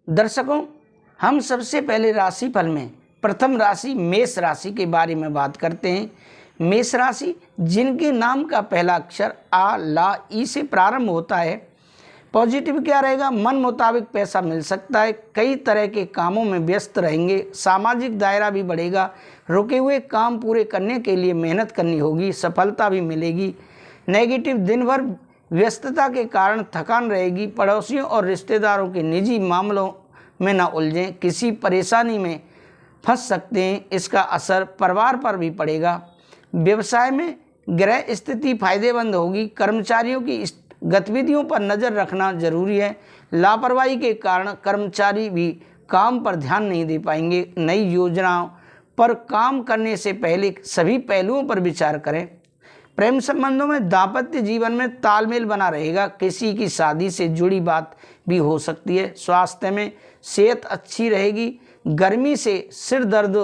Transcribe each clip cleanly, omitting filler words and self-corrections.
दर्शकों, हम सबसे पहले राशिफल में प्रथम राशि मेष राशि के बारे में बात करते हैं। मेष राशि जिनके नाम का पहला अक्षर आ, ला, ई से प्रारंभ होता है। पॉजिटिव क्या रहेगा? मन मुताबिक पैसा मिल सकता है। कई तरह के कामों में व्यस्त रहेंगे। सामाजिक दायरा भी बढ़ेगा। रुके हुए काम पूरे करने के लिए मेहनत करनी होगी। सफलता भी मिलेगी। नेगेटिव, दिन भर व्यस्तता के कारण थकान रहेगी। पड़ोसियों और रिश्तेदारों के निजी मामलों में न उलझें। किसी परेशानी में फंस सकते हैं। इसका असर परिवार पर भी पड़ेगा। व्यवसाय में ग्रह स्थिति फायदेमंद होगी। कर्मचारियों की गतिविधियों पर नज़र रखना जरूरी है। लापरवाही के कारण कर्मचारी भी काम पर ध्यान नहीं दे पाएंगे। नई योजनाओं पर काम करने से पहले सभी पहलुओं पर विचार करें। प्रेम संबंधों में दाम्पत्य जीवन में तालमेल बना रहेगा। किसी की शादी से जुड़ी बात भी हो सकती है। स्वास्थ्य में सेहत अच्छी रहेगी। गर्मी से सिर दर्द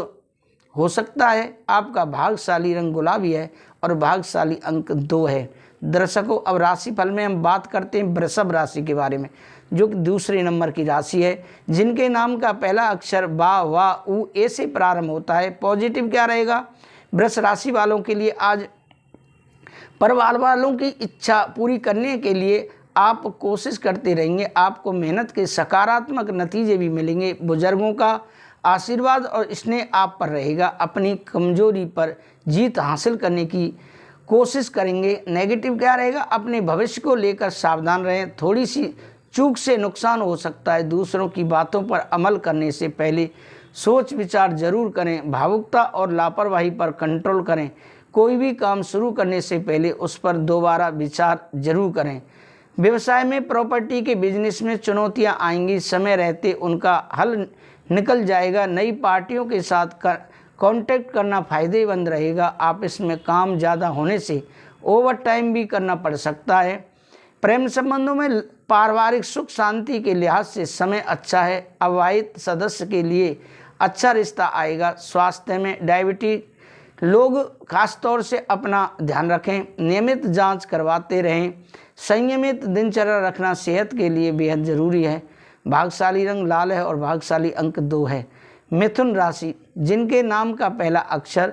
हो सकता है। आपका भाग्यशाली रंग गुलाबी है और भाग्यशाली अंक 2 है। दर्शकों, अब राशिफल में हम बात करते हैं वृषभ राशि के बारे में, जो कि दूसरे नंबर की राशि है। जिनके नाम का पहला अक्षर बा, वा, उ, ए से प्रारंभ होता है। पॉजिटिव क्या रहेगा? वृष राशि वालों के लिए आज परिवार वालों की इच्छा पूरी करने के लिए आप कोशिश करते रहेंगे। आपको मेहनत के सकारात्मक नतीजे भी मिलेंगे। बुजुर्गों का आशीर्वाद और स्नेह आप पर रहेगा। अपनी कमजोरी पर जीत हासिल करने की कोशिश करेंगे। नेगेटिव क्या रहेगा? अपने भविष्य को लेकर सावधान रहें। थोड़ी सी चूक से नुकसान हो सकता है। दूसरों की बातों पर अमल करने से पहले सोच विचार जरूर करें। भावुकता और लापरवाही पर कंट्रोल करें। कोई भी काम शुरू करने से पहले उस पर दोबारा विचार जरूर करें। व्यवसाय में प्रॉपर्टी के बिजनेस में चुनौतियां आएंगी। समय रहते उनका हल निकल जाएगा। नई पार्टियों के साथ कांटेक्ट करना फायदेमंद रहेगा। ऑफिस में काम ज़्यादा होने से ओवर टाइम भी करना पड़ सकता है। प्रेम संबंधों में पारिवारिक सुख शांति के लिहाज से समय अच्छा है। अविवाहित सदस्य के लिए अच्छा रिश्ता आएगा। स्वास्थ्य में डायबिटीज लोग खासतौर से अपना ध्यान रखें। नियमित जांच करवाते रहें। संयमित दिनचर्या रखना सेहत के लिए बेहद ज़रूरी है। भाग्यशाली रंग लाल है और भाग्यशाली अंक 2 है। मिथुन राशि जिनके नाम का पहला अक्षर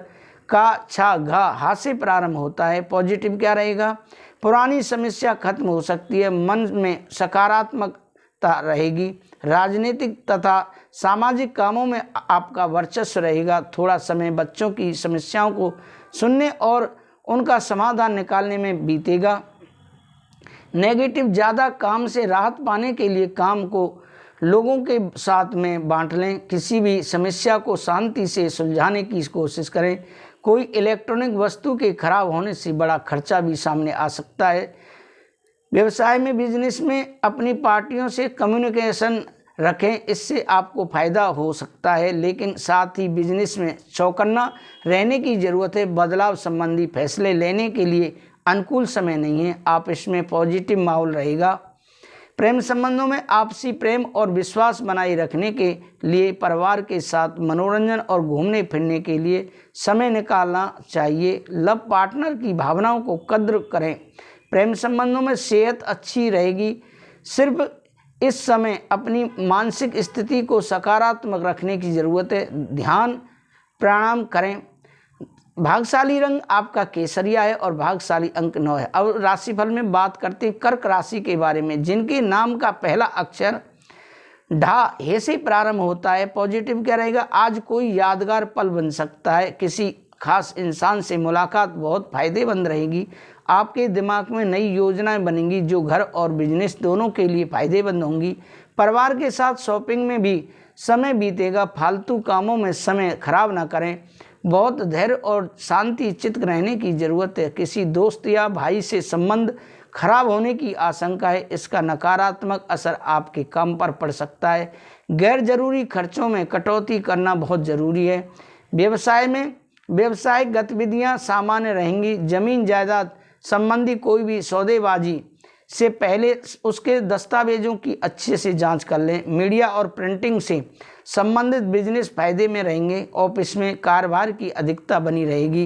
का, छा, घा, हा से प्रारंभ होता है। पॉजिटिव क्या रहेगा? पुरानी समस्या खत्म हो सकती है। मन में सकारात्मकता रहेगी। राजनीतिक तथा सामाजिक कामों में आपका वर्चस्व रहेगा। थोड़ा समय बच्चों की समस्याओं को सुनने और उनका समाधान निकालने में बीतेगा। नेगेटिव, ज़्यादा काम से राहत पाने के लिए काम को लोगों के साथ में बांट लें। किसी भी समस्या को शांति से सुलझाने की कोशिश करें। कोई इलेक्ट्रॉनिक वस्तु के खराब होने से बड़ा खर्चा भी सामने आ सकता है। व्यवसाय में बिजनेस में अपनी पार्टियों से कम्युनिकेशन रखें। इससे आपको फ़ायदा हो सकता है, लेकिन साथ ही बिजनेस में चौकन्ना रहने की ज़रूरत है। बदलाव संबंधी फैसले लेने के लिए अनुकूल समय नहीं है। आप इसमें पॉजिटिव माहौल रहेगा। प्रेम संबंधों में आपसी प्रेम और विश्वास बनाए रखने के लिए परिवार के साथ मनोरंजन और घूमने फिरने के लिए समय निकालना चाहिए। लव पार्टनर की भावनाओं को कद्र करें। प्रेम संबंधों में सेहत अच्छी रहेगी। सिर्फ इस समय अपनी मानसिक स्थिति को सकारात्मक रखने की ज़रूरत है। ध्यान प्राणायाम करें। भाग्यशाली रंग आपका केसरिया है और भाग्यशाली अंक 9 है। अब राशिफल में बात करते हैं कर्क राशि के बारे में, जिनके नाम का पहला अक्षर ढा, हे से प्रारंभ होता है। पॉजिटिव क्या रहेगा? आज कोई यादगार पल बन सकता है। किसी खास इंसान से मुलाकात बहुत फायदेमंद रहेगी। आपके दिमाग में नई योजनाएं बनेंगी जो घर और बिजनेस दोनों के लिए फायदेमंद होंगी। परिवार के साथ शॉपिंग में भी समय बीतेगा। फालतू कामों में समय खराब ना करें। बहुत धैर्य और शांति चित्त रहने की ज़रूरत है। किसी दोस्त या भाई से संबंध खराब होने की आशंका है। इसका नकारात्मक असर आपके काम पर पड़ सकता है। गैर जरूरी खर्चों में कटौती करना बहुत ज़रूरी है। व्यवसाय में व्यावसायिक गतिविधियां सामान्य रहेंगी। जमीन जायदाद संबंधी कोई भी सौदेबाजी से पहले उसके दस्तावेजों की अच्छे से जांच कर लें। मीडिया और प्रिंटिंग से संबंधित बिजनेस फायदे में रहेंगे। ऑफिस में कारोबार की अधिकता बनी रहेगी।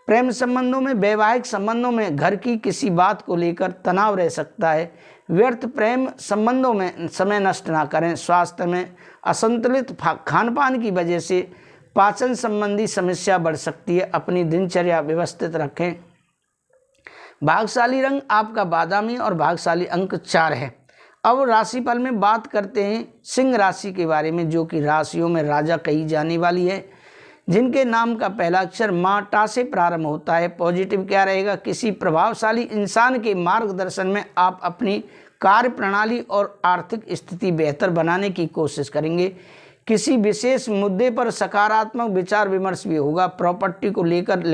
प्रेम संबंधों में वैवाहिक संबंधों में घर की किसी बात को लेकर तनाव रह सकता है। व्यर्थ प्रेम संबंधों में समय नष्ट ना करें। स्वास्थ्य में असंतुलित खान पान की वजह से पाचन संबंधी समस्या बढ़ सकती है। अपनी दिनचर्या व्यवस्थित रखें। भाग्यशाली रंग आपका बादामी और भाग्यशाली अंक 4 है। अब राशिफल में बात करते हैं सिंह राशि के बारे में, जो कि राशियों में राजा कही जाने वाली है, जिनके नाम का पहला अक्षर माँ टा से प्रारंभ होता है। पॉजिटिव क्या रहेगा? किसी प्रभावशाली इंसान के मार्गदर्शन में आप अपनी कार्य प्रणाली और आर्थिक स्थिति बेहतर बनाने की कोशिश करेंगे। किसी विशेष मुद्दे पर सकारात्मक विचार विमर्श भी होगा। प्रॉपर्टी को लेकर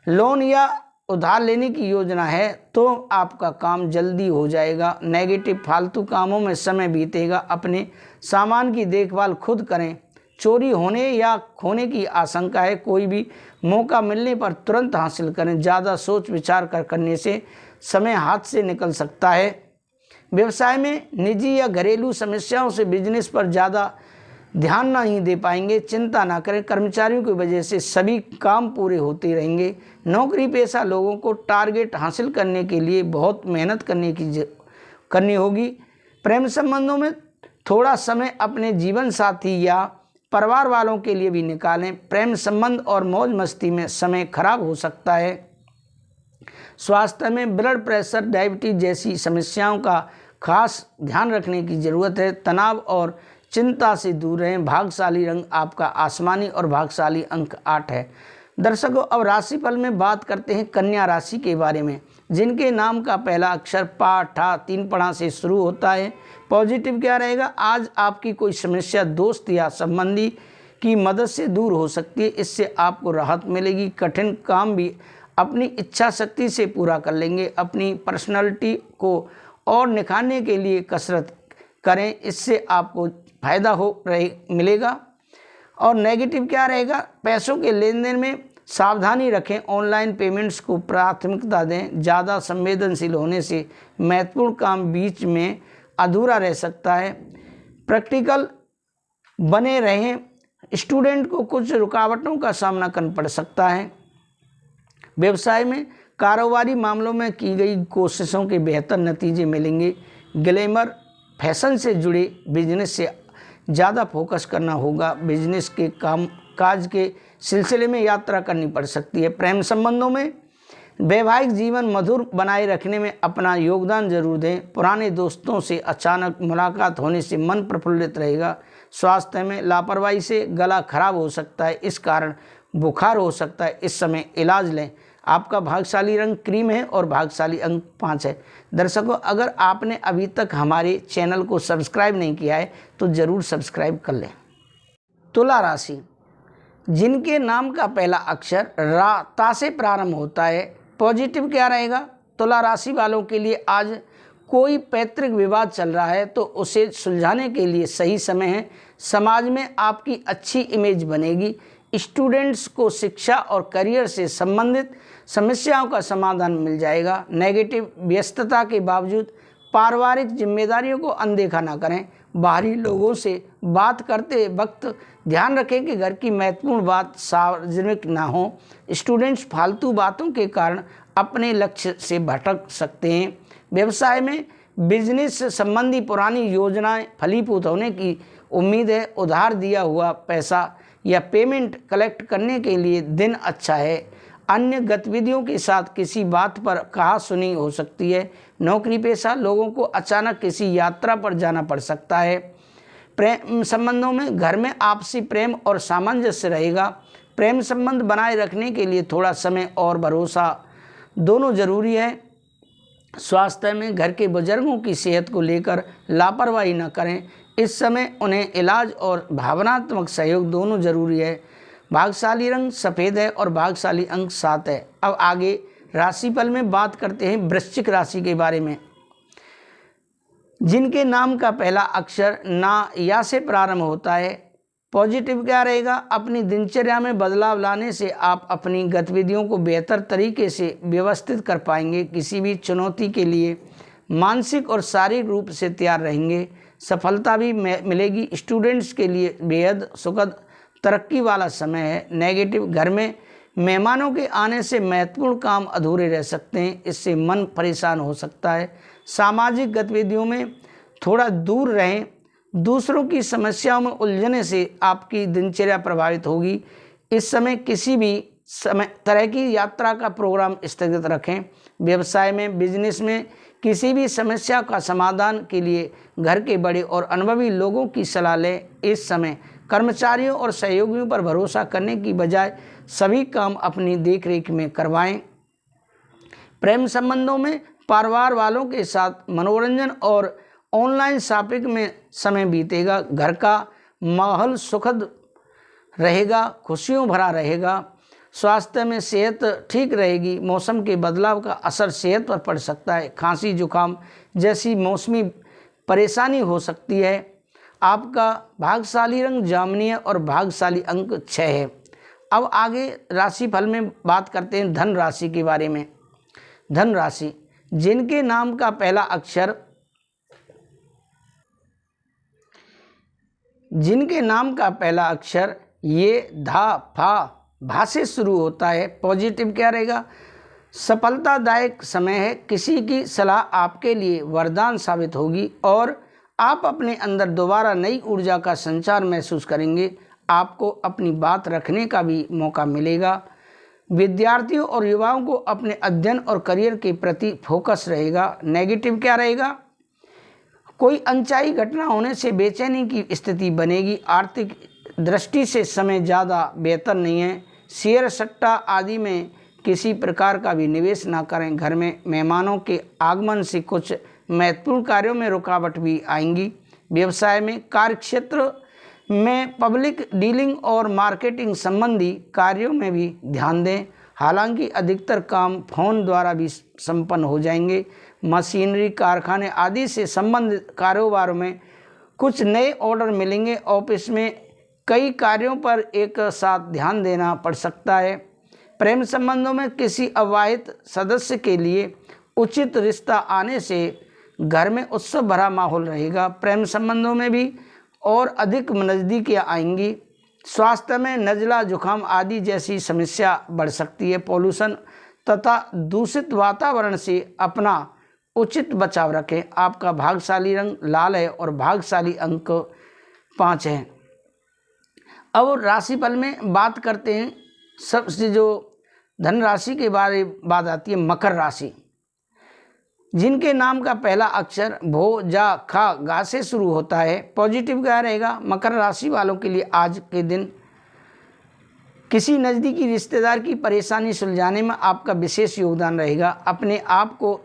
लोन या उधार लेने की योजना है तो आपका काम जल्दी हो जाएगा। नेगेटिव फालतू कामों में समय बीतेगा। अपने सामान की देखभाल खुद करें। चोरी होने या खोने की आशंका है। कोई भी मौका मिलने पर तुरंत हासिल करें। ज़्यादा सोच विचार करने से समय हाथ से निकल सकता है। व्यवसाय में निजी या घरेलू समस्याओं से बिजनेस पर ज़्यादा ध्यान नहीं दे पाएंगे। चिंता ना करें, कर्मचारियों की वजह से सभी काम पूरे होते रहेंगे। नौकरी पेशा लोगों को टारगेट हासिल करने के लिए बहुत मेहनत करनी होगी। प्रेम संबंधों में थोड़ा समय अपने जीवन साथी या परिवार वालों के लिए भी निकालें। प्रेम संबंध और मौज मस्ती में समय खराब हो सकता है। स्वास्थ्य में ब्लड प्रेशर, डायबिटीज जैसी समस्याओं का खास ध्यान रखने की ज़रूरत है। तनाव और चिंता से दूर रहें। भाग्यशाली रंग आपका आसमानी और भाग्यशाली अंक 8 है। दर्शकों, अब राशिफल में बात करते हैं कन्या राशि के बारे में, जिनके नाम का पहला अक्षर पा, ठा, 3 पढ़ा से शुरू होता है। पॉजिटिव क्या रहेगा? आज आपकी कोई समस्या दोस्त या संबंधी की मदद से दूर हो सकती है। इससे आपको राहत मिलेगी। कठिन काम भी अपनी इच्छा शक्ति से पूरा कर लेंगे। अपनी पर्सनालिटी को और निखारने के लिए कसरत करें, इससे आपको फायदा मिलेगा। और नेगेटिव क्या रहेगा? पैसों के लेन देन में सावधानी रखें। ऑनलाइन पेमेंट्स को प्राथमिकता दें। ज़्यादा संवेदनशील होने से महत्वपूर्ण काम बीच में अधूरा रह सकता है। प्रैक्टिकल बने रहें। स्टूडेंट को कुछ रुकावटों का सामना करना पड़ सकता है। व्यवसाय में कारोबारी मामलों में की गई कोशिशों के बेहतर नतीजे मिलेंगे। ग्लैमर फैशन से जुड़े बिजनेस से ज़्यादा फोकस करना होगा। बिजनेस के काम काज के सिलसिले में यात्रा करनी पड़ सकती है। प्रेम संबंधों में वैवाहिक जीवन मधुर बनाए रखने में अपना योगदान जरूर दें। पुराने दोस्तों से अचानक मुलाकात होने से मन प्रफुल्लित रहेगा। स्वास्थ्य में लापरवाही से गला खराब हो सकता है, इस कारण बुखार हो सकता है। इस समय इलाज लें। आपका भाग्यशाली रंग क्रीम है और भाग्यशाली अंक 5 है। दर्शकों, अगर आपने अभी तक हमारे चैनल को सब्सक्राइब नहीं किया है तो ज़रूर सब्सक्राइब कर लें। तुला राशि, जिनके नाम का पहला अक्षर रा, ता से प्रारंभ होता है। पॉजिटिव क्या रहेगा? तुला राशि वालों के लिए आज कोई पैतृक विवाद चल रहा है तो उसे सुलझाने के लिए सही समय है। समाज में आपकी अच्छी इमेज बनेगी। स्टूडेंट्स को शिक्षा और करियर से संबंधित समस्याओं का समाधान मिल जाएगा। नेगेटिव व्यस्तता के बावजूद पारिवारिक जिम्मेदारियों को अनदेखा ना करें। बाहरी लोगों से बात करते वक्त ध्यान रखें कि घर की महत्वपूर्ण बात सार्वजनिक ना हो। स्टूडेंट्स फालतू बातों के कारण अपने लक्ष्य से भटक सकते हैं। व्यवसाय में बिजनेस संबंधी पुरानी योजनाएं फलीभूत होने की उम्मीद है। उधार दिया हुआ पैसा या पेमेंट कलेक्ट करने के लिए दिन अच्छा है। अन्य गतिविधियों के साथ किसी बात पर कहा-सुनी हो सकती है। नौकरी पेशा लोगों को अचानक किसी यात्रा पर जाना पड़ सकता है। प्रेम संबंधों में घर में आपसी प्रेम और सामंजस्य रहेगा। प्रेम संबंध बनाए रखने के लिए थोड़ा समय और भरोसा दोनों जरूरी है। स्वास्थ्य में घर के बुजुर्गों की सेहत को लेकर लापरवाही न करें। इस समय उन्हें इलाज और भावनात्मक सहयोग दोनों जरूरी है। भाग्यशाली रंग सफ़ेद है और भाग्यशाली अंक 7 है। अब आगे राशिफल में बात करते हैं वृश्चिक राशि के बारे में, जिनके नाम का पहला अक्षर ना, या से प्रारंभ होता है। पॉजिटिव क्या रहेगा? अपनी दिनचर्या में बदलाव लाने से आप अपनी गतिविधियों को बेहतर तरीके से व्यवस्थित कर पाएंगे। किसी भी चुनौती के लिए मानसिक और शारीरिक रूप से तैयार रहेंगे। सफलता भी मिलेगी। स्टूडेंट्स के लिए बेहद सुखद तरक्की वाला समय है। नेगेटिव, घर में मेहमानों के आने से महत्वपूर्ण काम अधूरे रह सकते हैं। इससे मन परेशान हो सकता है। सामाजिक गतिविधियों में थोड़ा दूर रहें। दूसरों की समस्याओं में उलझने से आपकी दिनचर्या प्रभावित होगी। इस समय किसी भी तरह की यात्रा का प्रोग्राम स्थगित रखें। व्यवसाय में, बिजनेस में किसी भी समस्या का समाधान के लिए घर के बड़े और अनुभवी लोगों की सलाह लें। इस समय कर्मचारियों और सहयोगियों पर भरोसा करने की बजाय सभी काम अपनी देखरेख में करवाएं। प्रेम संबंधों में परिवार वालों के साथ मनोरंजन और ऑनलाइन शॉपिंग में समय बीतेगा। घर का माहौल सुखद रहेगा, खुशियों भरा रहेगा। स्वास्थ्य में सेहत ठीक रहेगी। मौसम के बदलाव का असर सेहत पर पड़ सकता है। खांसी जुकाम जैसी मौसमी परेशानी हो सकती है। आपका भाग्यशाली रंग जामुनी है और भाग्यशाली अंक 6 है। अब आगे राशिफल में बात करते हैं धन राशि के बारे में। धन राशि जिनके नाम का पहला अक्षर ये धा फा भा से शुरू होता है। पॉजिटिव क्या रहेगा? सफलतादायक समय है। किसी की सलाह आपके लिए वरदान साबित होगी और आप अपने अंदर दोबारा नई ऊर्जा का संचार महसूस करेंगे। आपको अपनी बात रखने का भी मौका मिलेगा। विद्यार्थियों और युवाओं को अपने अध्ययन और करियर के प्रति फोकस रहेगा। नेगेटिव क्या रहेगा? कोई अनचाही घटना होने से बेचैनी की स्थिति बनेगी। आर्थिक दृष्टि से समय ज़्यादा बेहतर नहीं है। शेयर सट्टा आदि में किसी प्रकार का भी निवेश ना करें। घर में मेहमानों के आगमन से कुछ महत्वपूर्ण कार्यों में रुकावट भी आएंगी। व्यवसाय में, कार्यक्षेत्र में पब्लिक डीलिंग और मार्केटिंग संबंधी कार्यों में भी ध्यान दें। हालांकि अधिकतर काम फोन द्वारा भी संपन्न हो जाएंगे। मशीनरी, कारखाने आदि से संबंधित कारोबारों में कुछ नए ऑर्डर मिलेंगे। ऑफिस में कई कार्यों पर एक साथ ध्यान देना पड़ सकता है। प्रेम संबंधों में किसी अविवाहित सदस्य के लिए उचित रिश्ता आने से घर में उत्सव भरा माहौल रहेगा। प्रेम संबंधों में भी और अधिक नज़दीकियाँ आएंगी। स्वास्थ्य में नज़ला, जुकाम आदि जैसी समस्या बढ़ सकती है। पॉल्यूशन तथा दूषित वातावरण से अपना उचित बचाव रखें। आपका भाग्यशाली रंग लाल है और भाग्यशाली अंक 5 है। अब राशिफल में बात करते हैं। सबसे जो धन राशि के बारे में बात आती है मकर राशि, जिनके नाम का पहला अक्षर भो, जा, खा, गा से शुरू होता है। पॉजिटिव क्या रहेगा? मकर राशि वालों के लिए आज के दिन किसी नज़दीकी रिश्तेदार की परेशानी सुलझाने में आपका विशेष योगदान रहेगा। अपने आप को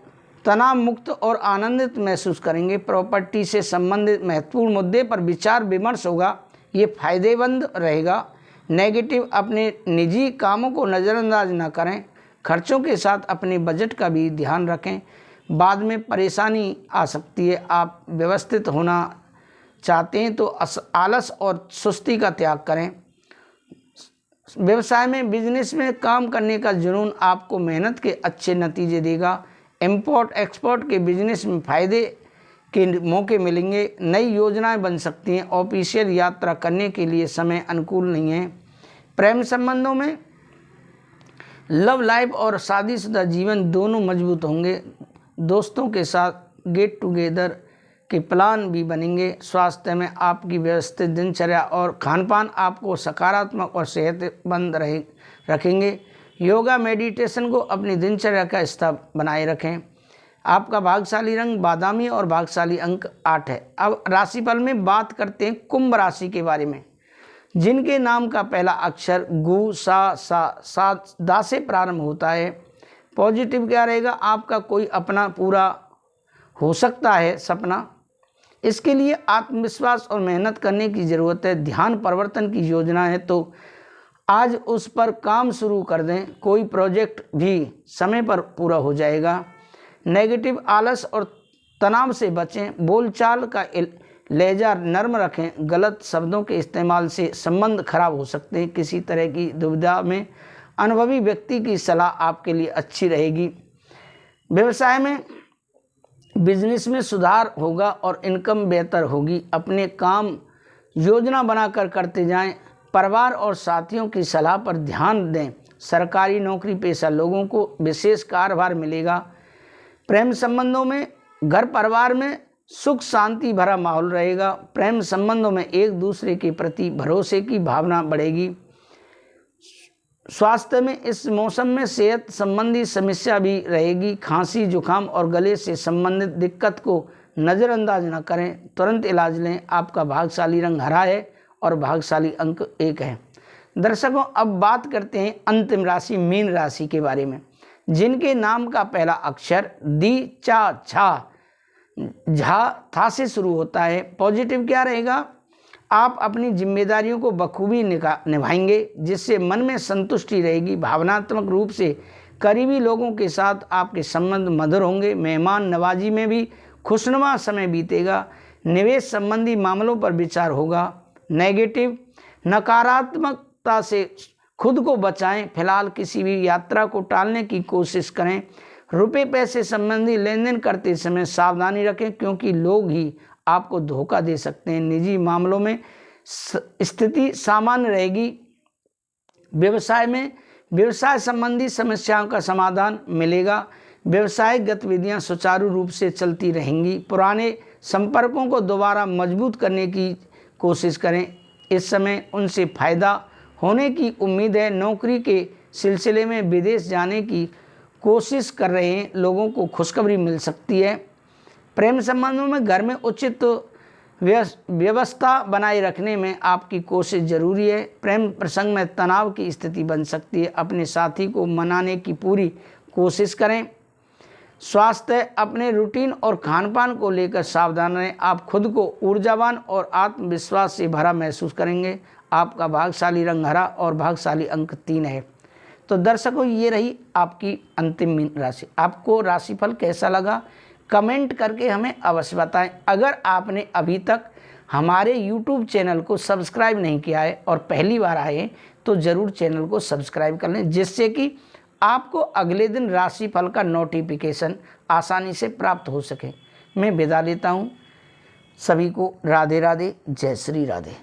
तनाव मुक्त और आनंदित महसूस करेंगे। प्रॉपर्टी से संबंधित महत्वपूर्ण मुद्दे पर विचार विमर्श होगा, ये फायदेमंद रहेगा। नेगेटिव, अपने निजी कामों को नज़रअंदाज न करें। खर्चों के साथ अपने बजट का भी ध्यान रखें, बाद में परेशानी आ सकती है। आप व्यवस्थित होना चाहते हैं तो आलस और सुस्ती का त्याग करें। व्यवसाय में, बिजनेस में काम करने का जुनून आपको मेहनत के अच्छे नतीजे देगा। इंपोर्ट एक्सपोर्ट के बिजनेस में फ़ायदे के मौके मिलेंगे। नई योजनाएं बन सकती हैं। ऑफिशियल यात्रा करने के लिए समय अनुकूल नहीं है। प्रेम संबंधों में लव लाइफ और शादीशुदा जीवन दोनों मजबूत होंगे। दोस्तों के साथ गेट टुगेदर के प्लान भी बनेंगे। स्वास्थ्य में आपकी व्यवस्थित दिनचर्या और खानपान आपको सकारात्मक और सेहतमंद रखेंगे। योगा, मेडिटेशन को अपनी दिनचर्या का हिस्सा बनाए रखें। आपका भाग्यशाली रंग बादामी और भाग्यशाली अंक 8 है। अब राशिफल में बात करते हैं कुंभ राशि के बारे में, जिनके नाम का पहला अक्षर गु, सा, दा से प्रारंभ होता है। पॉजिटिव क्या रहेगा? आपका कोई अपना पूरा हो सकता है सपना। इसके लिए आत्मविश्वास और मेहनत करने की ज़रूरत है। ध्यान परिवर्तन की योजना है तो आज उस पर काम शुरू कर दें। कोई प्रोजेक्ट भी समय पर पूरा हो जाएगा। नेगेटिव, आलस और तनाव से बचें। बोलचाल का लहजा नर्म रखें। गलत शब्दों के इस्तेमाल से संबंध खराब हो सकते हैं। किसी तरह की दुविधा में अनुभवी व्यक्ति की सलाह आपके लिए अच्छी रहेगी। व्यवसाय में, बिजनेस में सुधार होगा और इनकम बेहतर होगी। अपने काम योजना बनाकर करते जाएं। परिवार और साथियों की सलाह पर ध्यान दें। सरकारी नौकरी पेशा लोगों को विशेष कार्यभार मिलेगा। प्रेम संबंधों में घर परिवार में सुख शांति भरा माहौल रहेगा। प्रेम संबंधों में एक दूसरे के प्रति भरोसे की भावना बढ़ेगी। स्वास्थ्य में इस मौसम में सेहत संबंधी समस्या भी रहेगी। खांसी, जुकाम और गले से संबंधित दिक्कत को नज़रअंदाज न करें, तुरंत इलाज लें। आपका भाग्यशाली रंग हरा है और भाग्यशाली अंक 1 है। दर्शकों, अब बात करते हैं अंतिम राशि मीन राशि के बारे में, जिनके नाम का पहला अक्षर दी, चा, छा, झा, था से शुरू होता है। पॉजिटिव क्या रहेगा? आप अपनी जिम्मेदारियों को बखूबी निभाएंगे, जिससे मन में संतुष्टि रहेगी। भावनात्मक रूप से करीबी लोगों के साथ आपके संबंध मधुर होंगे। मेहमान नवाजी में भी खुशनुमा समय बीतेगा। निवेश संबंधी मामलों पर विचार होगा। नेगेटिव, नकारात्मकता से खुद को बचाएं। फिलहाल किसी भी यात्रा को टालने की कोशिश करें। रुपए पैसे संबंधी लेन देन करते समय सावधानी रखें, क्योंकि लोग ही आपको धोखा दे सकते हैं। निजी मामलों में स्थिति सामान्य रहेगी। व्यवसाय संबंधी समस्याओं का समाधान मिलेगा। व्यवसायिक गतिविधियां सुचारू रूप से चलती रहेंगी। पुराने संपर्कों को दोबारा मजबूत करने की कोशिश करें। इस समय उनसे फायदा होने की उम्मीद है। नौकरी के सिलसिले में विदेश जाने की कोशिश कर रहे हैं लोगों को खुशखबरी मिल सकती है। प्रेम संबंधों में घर में उचित व्यवस्था बनाए रखने में आपकी कोशिश जरूरी है। प्रेम प्रसंग में तनाव की स्थिति बन सकती है। अपने साथी को मनाने की पूरी कोशिश करें। स्वास्थ्य, अपने रूटीन और खानपान को लेकर सावधान रहें। आप खुद को ऊर्जावान और आत्मविश्वास से भरा महसूस करेंगे। आपका भाग्यशाली रंग हरा और भाग्यशाली अंक 3 है। तो दर्शकों, ये रही आपकी अंतिम मीन राशि। आपको राशिफल कैसा लगा कमेंट करके हमें अवश्य बताएं। अगर आपने अभी तक हमारे YouTube चैनल को सब्सक्राइब नहीं किया है और पहली बार आए तो ज़रूर चैनल को सब्सक्राइब कर लें, जिससे कि आपको अगले दिन राशिफल का नोटिफिकेशन आसानी से प्राप्त हो सके। मैं विदा लेता हूँ। सभी को राधे राधे, जय श्री राधे।